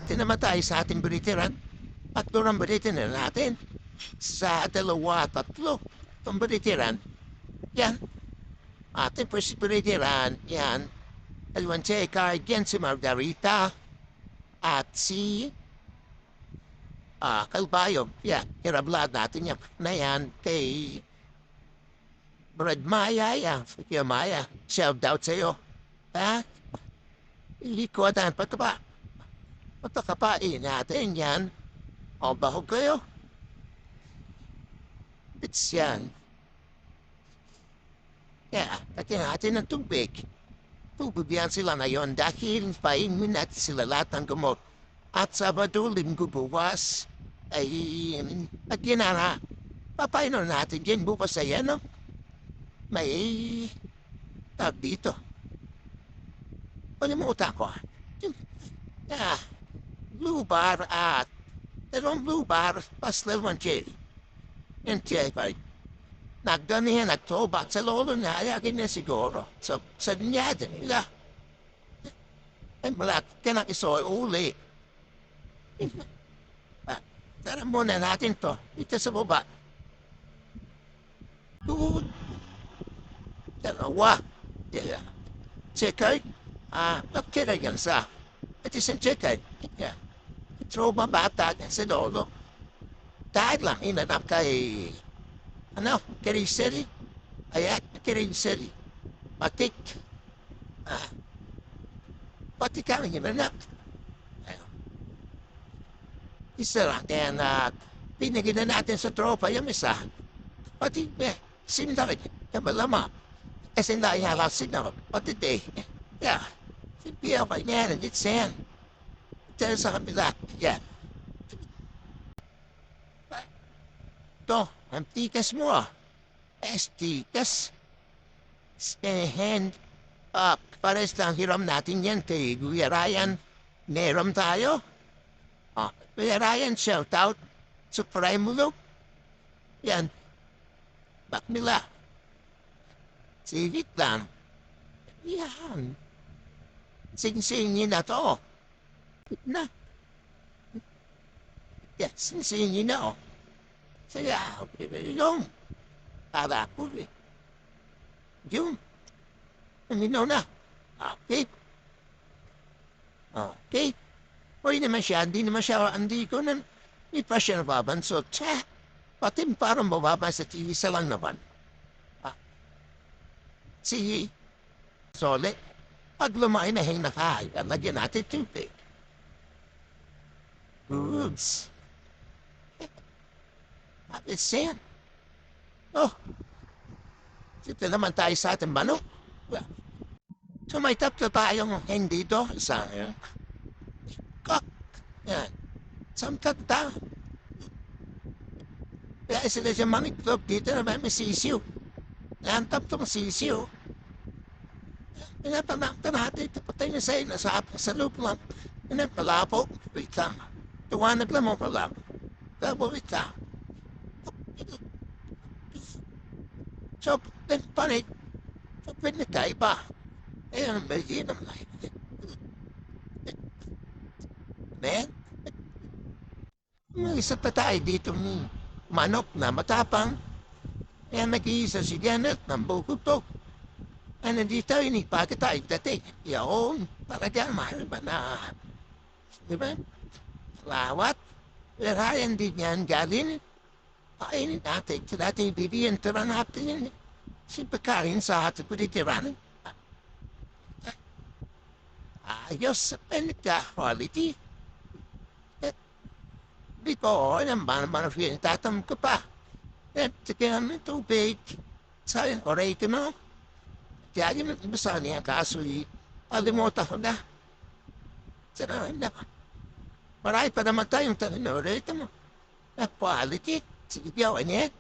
Tinamatay sa ating beritiran. Tatlo ng beritiran natin. Sa dalawa, tatlo. Itong beritiran. Yan. Ating first beritiran. Yan. Dalawang checker. Yan si Margarita. At si Kalbayog. Yan. Hirablad natin yan. Na yan kay Brad Maya. Yan. Kaya Maya. Shout out sa'yo. Ha? Ilikodan pa ito ba? Patakapain natin yan. O bahog kayo. Bits yan. Kaya, katiyan natin ng tubig. Tubigyan sila ngayon dahil painumin natin sila lahat ng gamot. At Sabado, Linggo bukas, ay lagyan na papainom natin yan bukas ay ano. May tag dito. Palimutan ko. Blue bar at dalawang blue bar pas dalawang cherry. Yung cherry. Nagganihan at tobat sa lolo na ayakin na siguro. Sa ninyada nila. Ay malaki ka na isoy uli. Tara muna natin to. Dito sa baba. Good. Dalawa. Checker. Nakira yan sa. At isang checker. Tropa bata sa lolo. Dahil lang inanap kay Kirin City. Ayan, Kirin City. Matik. Pati kami inanap. Isa lang kaya pinagin na natin sa tropa yung isa. Pati, sinla rin. Kabalama. Sinla yung halang sinla. Pati de. Yeah. Sipiyaw ka niya. Nandit dahil sa kabila. Yan. Ito, ang tikas mo tikas. Stand up. Pares lang hiram natin yan kay Kuya Ryan. Meron tayo. Kuya Ryan, shout out. Supreme look. Yan. Bak nila. Sigit lang. Yan. Sing-singin na to. Na. Yes, singin na Saya, yung. Para ako Yung. Naminaw na. Okay. Okay. Hindi naman siya, hindi ko na, hindi pa siya nababansot. Pati parang mababa sa TV sa lang naman. Si Sole, pag lumain na hing nakahay, lagyan natin tubig. Goods. It's sand. Dito naman tayo sa ating manok. Sumaytap na tayong hindi to. Isang kak. Yan. Samtat ta. Kaya sila siya maniklop dito naman may sisiw. Nantap tong sisiw. Pinapanakta natin. Patay na sa'yo. Sa loob lang. Pinapalapo. Wait lang. Tuwanag lang mo pala. Tapos wait lang. So, then panik. So, pwede tayo pa. Ayan, may ginam na. Men, may isa pa tayo dito ng manok na matapang. Ayan, mag-iisa si Janet ng bukutok. Ay, nandito, inipagod tayo dating. Yun, talagang mahal ba na. Diba? Lawat. Larayan din yan galing. Kainin natin. Sa natin bibigyan, tira natin yan. Siyempre kain sa ating pinitiranan. Ayos sa quality. Di ko, naman tatam ko pa. Sige namin tubig. Sabi ko, rate mo. Kaya yung basa niya kaso'y palimutan ko na. Sana na. Marami pa naman tayong tanong, rate mo. Quality. Sige, biyawan niya.